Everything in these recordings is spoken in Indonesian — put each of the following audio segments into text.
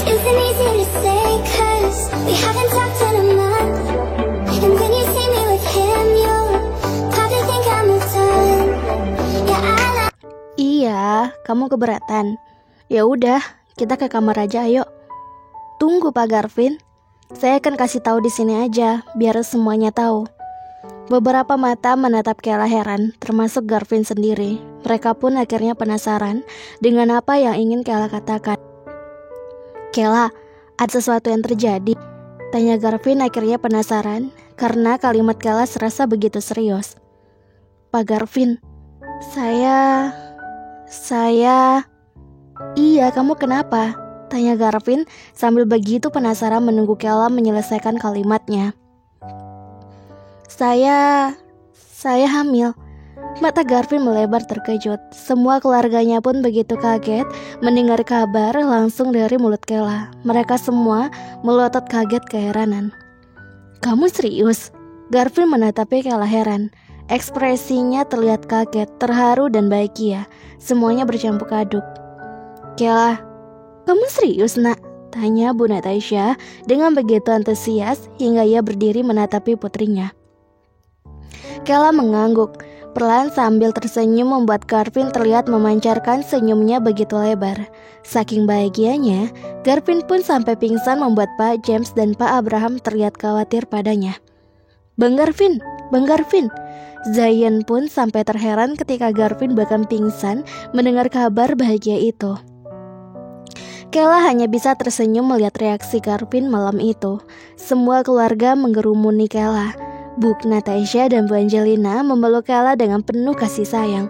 Isn't easy to say, 'cause we haven't talked in a month. And when you see me with him, you'll probably think I'm moved on. Yeah, I know. Iya, kamu keberatan. Ya udah, kita ke kamar aja, ayo. Tunggu Pak Garvin. Saya akan kasih tahu di sini aja, biar semuanya tahu. Beberapa mata menatap Kayla heran, termasuk Garvin sendiri. Mereka pun akhirnya penasaran dengan apa yang ingin Kayla katakan. Kayla, ada sesuatu yang terjadi? Tanya Garvin akhirnya penasaran, karena kalimat Kayla serasa begitu serius. Pak Garvin, saya... Iya, kamu kenapa? Tanya Garvin sambil begitu penasaran menunggu Kayla menyelesaikan kalimatnya. Saya hamil. Mata Garvin melebar terkejut. Semua keluarganya pun begitu kaget mendengar kabar langsung dari mulut Kayla. Mereka semua melotot kaget keheranan. Kamu serius? Garvin menatapi Kayla heran. Ekspresinya terlihat kaget, terharu dan bahagia. Semuanya bercampur aduk. Kayla, kamu serius nak? Tanya Bu Natasha dengan begitu antusias hingga ia berdiri menatapi putrinya. Kayla mengangguk perlahan sambil tersenyum membuat Garvin terlihat memancarkan senyumnya begitu lebar. Saking bahagianya, Garvin pun sampai pingsan membuat Pak James dan Pak Abraham terlihat khawatir padanya. Bang Garvin, Zion pun sampai terheran ketika Garvin bahkan pingsan mendengar kabar bahagia itu. Kayla hanya bisa tersenyum melihat reaksi Garvin malam itu. Semua keluarga menggerumuni Kayla. Bu Natasha dan Bu Angelina memeluk Kayla dengan penuh kasih sayang.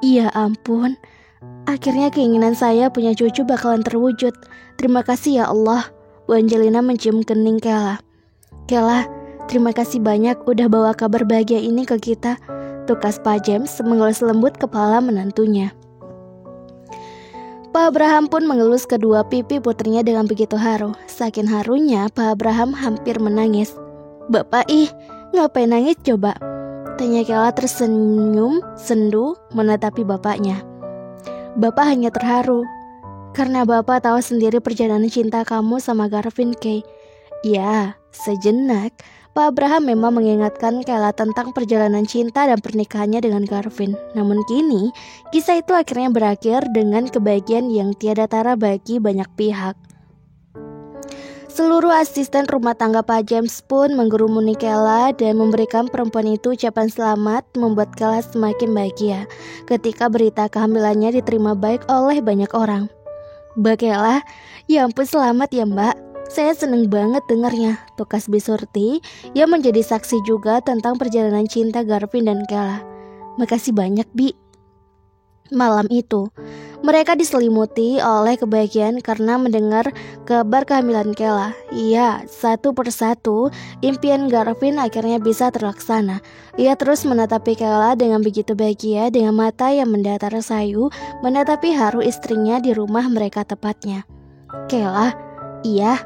Ya ampun, akhirnya keinginan saya punya cucu bakalan terwujud. Terima kasih ya Allah. Bu Angelina mencium kening Kayla. Kayla, terima kasih banyak udah bawa kabar bahagia ini ke kita. Tukas Pak James mengelus lembut kepala menantunya. Pak Abraham pun mengelus kedua pipi putrinya dengan begitu haru. Saking harunya, Pak Abraham hampir menangis. Bapak ngapain nangis coba? Tanya Kayla tersenyum sendu menatapi bapaknya. Bapak hanya terharu karena Bapak tahu sendiri perjalanan cinta kamu sama Garvin, Kay. Ya, sejenak Pak Abraham memang mengingatkan Kayla tentang perjalanan cinta dan pernikahannya dengan Garvin. Namun kini, kisah itu akhirnya berakhir dengan kebahagiaan yang tiada tara bagi banyak pihak. Seluruh asisten rumah tangga Pak James pun menggerumuni Kayla dan memberikan perempuan itu ucapan selamat, membuat Kayla semakin bahagia ketika berita kehamilannya diterima baik oleh banyak orang. Mbak Kayla, ya ampun selamat ya Mbak. Saya seneng banget dengarnya, tukas Bisurti yang menjadi saksi juga tentang perjalanan cinta Garvin dan Kayla. Makasih banyak Bi. Malam itu, mereka diselimuti oleh kebahagiaan karena mendengar kabar kehamilan Kayla. Iya, satu persatu impian Garvin akhirnya bisa terlaksana. Ia terus menatapi Kayla dengan begitu bahagia dengan mata yang mendatar sayu menatapi haru istrinya di rumah mereka tepatnya. Kayla, iya,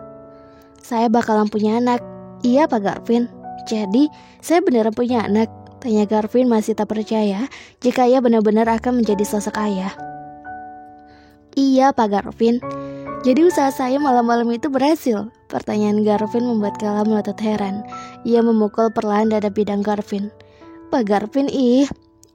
saya bakalan punya anak. Iya Pak Garvin. Jadi saya beneran punya anak? Tanya Garvin masih tak percaya jika ia benar-benar akan menjadi sosok ayah. Iya Pak Garvin. Jadi usaha saya malam-malam itu berhasil? Pertanyaan Garvin membuat Kayla melotot heran. Ia memukul perlahan dada bidang Garvin. Pak Garvin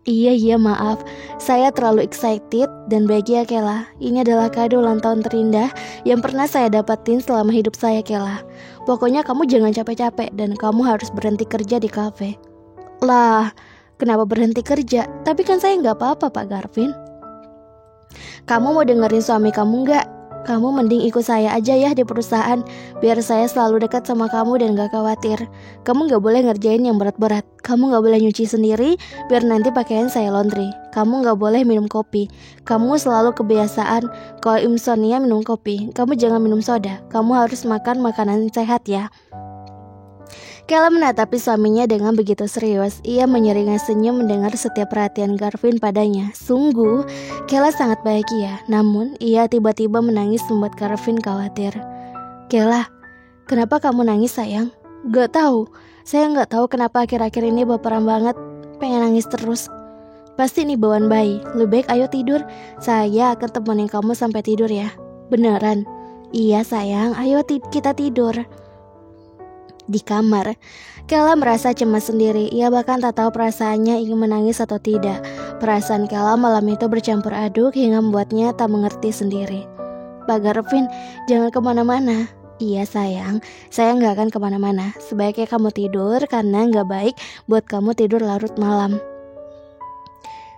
Iya maaf, saya terlalu excited dan bahagia Kayla. Ini adalah kado ulang tahun terindah yang pernah saya dapatin selama hidup saya Kayla. Pokoknya kamu jangan capek-capek dan kamu harus berhenti kerja di kafe. Lah, kenapa berhenti kerja? Tapi kan saya nggak apa-apa Pak Garvin. Kamu mau dengerin suami kamu nggak? Kamu mending ikut saya aja ya di perusahaan, biar saya selalu dekat sama kamu dan gak khawatir. Kamu gak boleh ngerjain yang berat-berat. Kamu gak boleh nyuci sendiri, biar nanti pakaian saya laundry. Kamu gak boleh minum kopi. Kamu selalu kebiasaan kalau insomnia minum kopi. Kamu jangan minum soda. Kamu harus makan makanan sehat ya. Kayla menatapi suaminya dengan begitu serius. Ia menyeringai senyum mendengar setiap perhatian Garvin padanya. Sungguh, Kayla sangat bahagia. Namun, ia tiba-tiba menangis membuat Garvin khawatir. Kayla, kenapa kamu nangis sayang? Gak tahu. Saya gak tahu kenapa akhir-akhir ini baperan banget. Pengen nangis terus. Pasti ini bawaan bayi. Lebih baik ayo tidur. Saya akan temenin kamu sampai tidur ya. Beneran? Iya sayang, ayo kita tidur. Di kamar, Kela merasa cemas sendiri. Ia bahkan tak tahu perasaannya ingin menangis atau tidak. Perasaan Kela malam itu bercampur aduk hingga membuatnya tak mengerti sendiri. Pak Garvin, jangan kemana-mana. Iya sayang, saya nggak akan kemana-mana. Sebaiknya kamu tidur karena nggak baik buat kamu tidur larut malam.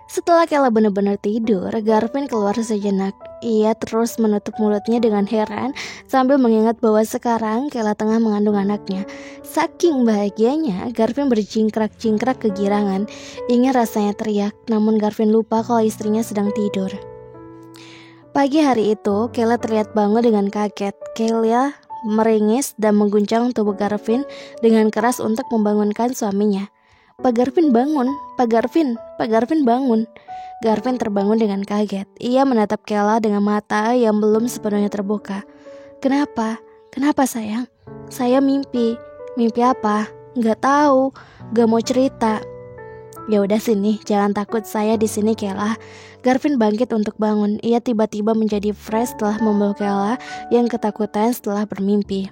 Setelah Kela benar-benar tidur, Garvin keluar sejenak. Ia terus menutup mulutnya dengan heran sambil mengingat bahwa sekarang Kela tengah mengandung anaknya. Saking bahagianya, Garvin berjingkrak-jingkrak kegirangan. Ingin rasanya teriak, namun Garvin lupa kalau istrinya sedang tidur. Pagi hari itu, Kela terlihat bangun dengan kaget. Kela meringis dan mengguncang tubuh Garvin dengan keras untuk membangunkan suaminya. Pak Garvin bangun, Pak Garvin bangun. Garvin terbangun dengan kaget. Ia menatap Kela dengan mata yang belum sepenuhnya terbuka. Kenapa? Kenapa sayang? Saya mimpi. Mimpi apa? Gak tahu. Gak mau cerita. Ya udah sini, jangan takut, saya di sini Kela. Garvin bangkit untuk bangun. Ia tiba-tiba menjadi fresh setelah memeluk Kela yang ketakutan setelah bermimpi.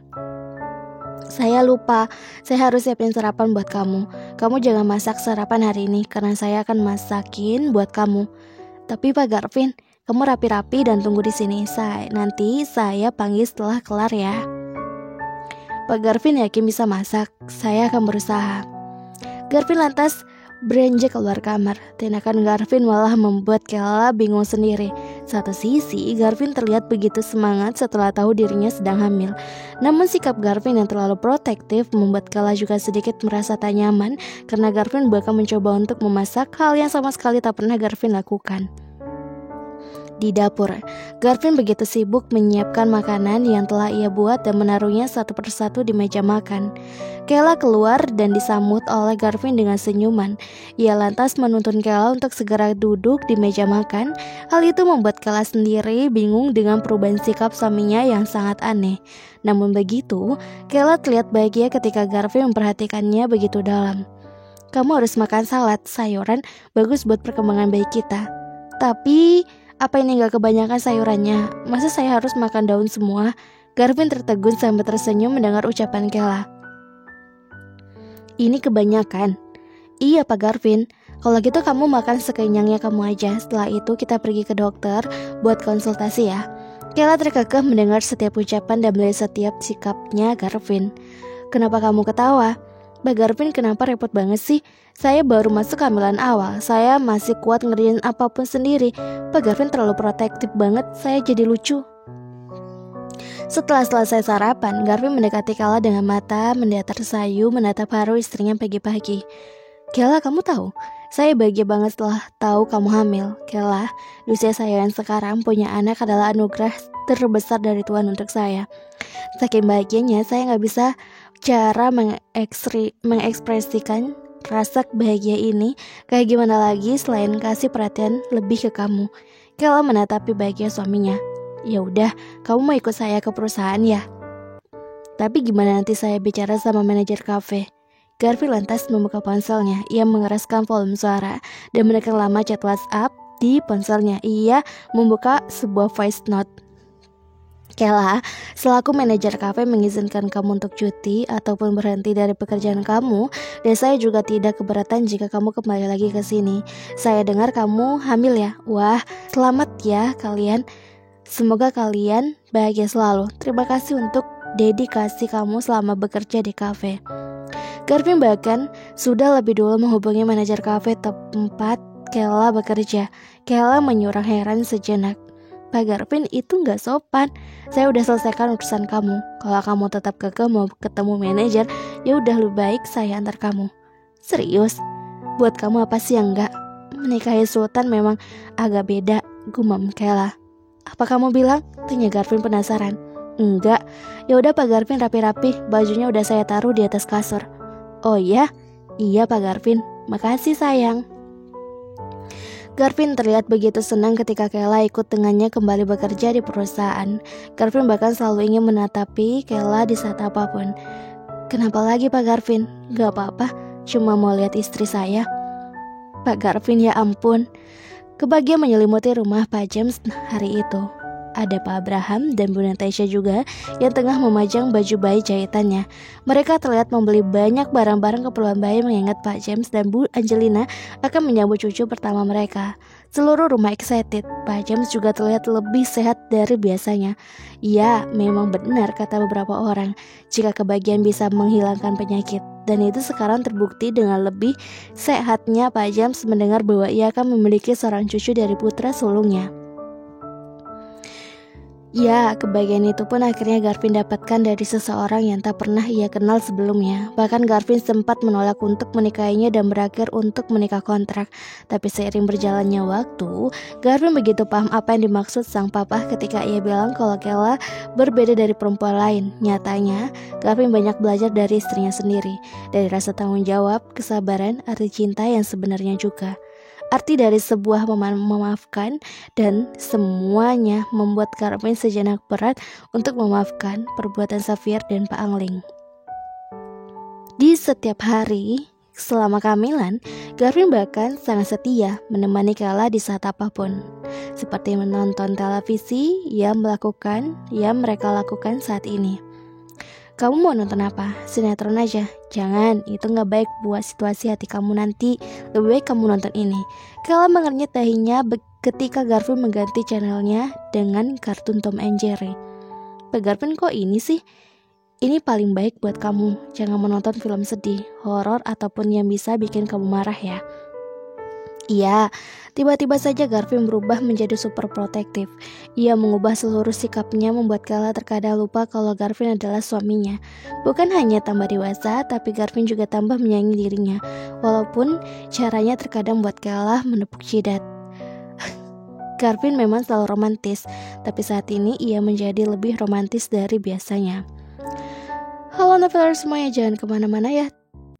Saya lupa, saya harus siapin sarapan buat kamu. Kamu jangan masak sarapan hari ini karena saya akan masakin buat kamu. Tapi Pak Garvin, kamu rapi-rapi dan tunggu di sini. Nanti saya panggil setelah kelar ya. Pak Garvin yakin bisa masak. Saya akan berusaha. Garvin lantas beranjak keluar kamar. Tindakan Garvin malah membuat Kela bingung sendiri. Satu sisi, Garvin terlihat begitu semangat setelah tahu dirinya sedang hamil. Namun sikap Garvin yang terlalu protektif membuat Kela juga sedikit merasa tak nyaman karena Garvin bahkan mencoba untuk memasak, hal yang sama sekali tak pernah Garvin lakukan. Di dapur, Garvin begitu sibuk menyiapkan makanan yang telah ia buat dan menaruhnya satu persatu di meja makan. Kela keluar dan disambut oleh Garvin dengan senyuman. Ia lantas menuntun Kela untuk segera duduk di meja makan. Hal itu membuat Kela sendiri bingung dengan perubahan sikap suaminya yang sangat aneh. Namun begitu, Kela terlihat bahagia ketika Garvin memperhatikannya begitu dalam. Kamu harus makan salad, sayuran, bagus buat perkembangan bayi kita. Tapi apa ini gak kebanyakan sayurannya? Masa saya harus makan daun semua? Garvin tertegun sambil tersenyum mendengar ucapan Kela. Ini kebanyakan. Iya Pak Garvin, kalau gitu kamu makan sekenyangnya kamu aja. Setelah itu kita pergi ke dokter buat konsultasi ya. Kela terkekeh mendengar setiap ucapan dan melihat setiap sikapnya Garvin. Kenapa kamu ketawa? Pak Garvin, kenapa repot banget sih? Saya baru masuk kehamilan awal. Saya masih kuat ngerjain apapun sendiri. Pak Garvin terlalu protektif banget. Saya jadi lucu. Setelah selesai sarapan, Garvin mendekati Kela dengan mata mendatar sayu menatap haru istrinya pagi-pagi. Kela, kamu tahu? Saya bahagia banget setelah tahu kamu hamil. Kela, di usia saya yang sekarang punya anak adalah anugerah terbesar dari Tuhan untuk saya. Saking bahagianya, saya gak bisa cara mengekspresikan rasa bahagia ini kayak gimana lagi selain kasih perhatian lebih ke kamu. Kela menatapi bahagia suaminya. Ya udah, kamu mau ikut saya ke perusahaan ya? Tapi gimana nanti saya bicara sama manajer kafe? Garvin lantas membuka ponselnya. Ia mengeraskan volume suara dan menekan lama chat WhatsApp di ponselnya. Ia membuka sebuah voice note. Kela, selaku manajer kafe mengizinkan kamu untuk cuti ataupun berhenti dari pekerjaan kamu, dan saya juga tidak keberatan jika kamu kembali lagi ke sini. Saya dengar kamu hamil ya? Wah, selamat ya kalian. Semoga kalian bahagia selalu. Terima kasih untuk dedikasi kamu selama bekerja di kafe. Garvin bahkan sudah lebih dulu menghubungi manajer kafe tempat Kela bekerja. Kela menyurang heran sejenak. Pak Garvin, itu gak sopan. Saya udah selesaikan urusan kamu. Kalau kamu tetap kekeh mau ketemu manajer, ya udah lebih baik saya antar kamu. Serius? Buat kamu apa sih yang enggak? Menikahi Sultan memang agak beda, gumam Kela. Apa kamu bilang? Tanya Garvin penasaran. Enggak. Ya udah Pak Garvin, rapi-rapi. Bajunya udah saya taruh di atas kasur. Oh iya? Iya Pak Garvin. Makasih sayang. Garvin terlihat begitu senang ketika Kela ikut dengannya kembali bekerja di perusahaan. Garvin bahkan selalu ingin menatapi Kela di saat apapun. Kenapa lagi Pak Garvin? Gak apa-apa, cuma mau lihat istri saya. Pak Garvin, ya ampun. Kebahagiaan menyelimuti rumah Pak James hari itu. Ada Pak Abraham dan Bu Natasha juga yang tengah memajang baju bayi jahitannya. Mereka terlihat membeli banyak barang-barang keperluan bayi mengingat Pak James dan Bu Angelina akan menyambut cucu pertama mereka. Seluruh rumah excited. Pak James juga terlihat lebih sehat dari biasanya. Ya, memang benar kata beberapa orang, jika kebahagiaan bisa menghilangkan penyakit. Dan itu sekarang terbukti dengan lebih sehatnya Pak James mendengar bahwa ia akan memiliki seorang cucu dari putra sulungnya. Ya, kebahagiaan itu pun akhirnya Garvin dapatkan dari seseorang yang tak pernah ia kenal sebelumnya. Bahkan Garvin sempat menolak untuk menikahinya dan berakhir untuk menikah kontrak. Tapi seiring berjalannya waktu, Garvin begitu paham apa yang dimaksud sang papa ketika ia bilang kalau Kayla berbeda dari perempuan lain. Nyatanya, Garvin banyak belajar dari istrinya sendiri, dari rasa tanggung jawab, kesabaran, arti cinta yang sebenarnya juga. Arti dari sebuah memaafkan, dan semuanya membuat Garvin sejenak berat untuk memaafkan perbuatan Xavier dan Pak Angling. Di setiap hari selama kehamilan, Garvin bahkan sangat setia menemani Kayla di saat apapun. Seperti menonton televisi yang mereka lakukan saat ini. Kamu mau nonton apa? Sinetron aja. Jangan, itu gak baik buat situasi hati kamu nanti. Lebih baik kamu nonton ini. Kayla mengernyit dahinya ketika Garvin mengganti channelnya dengan kartun Tom and Jerry. Pak Garvin, kok ini sih? Ini paling baik buat kamu. Jangan menonton film sedih, horor, ataupun yang bisa bikin kamu marah ya. Iya, tiba-tiba saja Garvin berubah menjadi super protektif. Ia mengubah seluruh sikapnya membuat Kayla terkadang lupa kalau Garvin adalah suaminya. Bukan hanya tambah dewasa, tapi Garvin juga tambah menyayangi dirinya. Walaupun caranya terkadang buat Kayla menepuk jidat. Garvin memang selalu romantis, tapi saat ini ia menjadi lebih romantis dari biasanya. Halo noveler semuanya, jangan kemana-mana ya.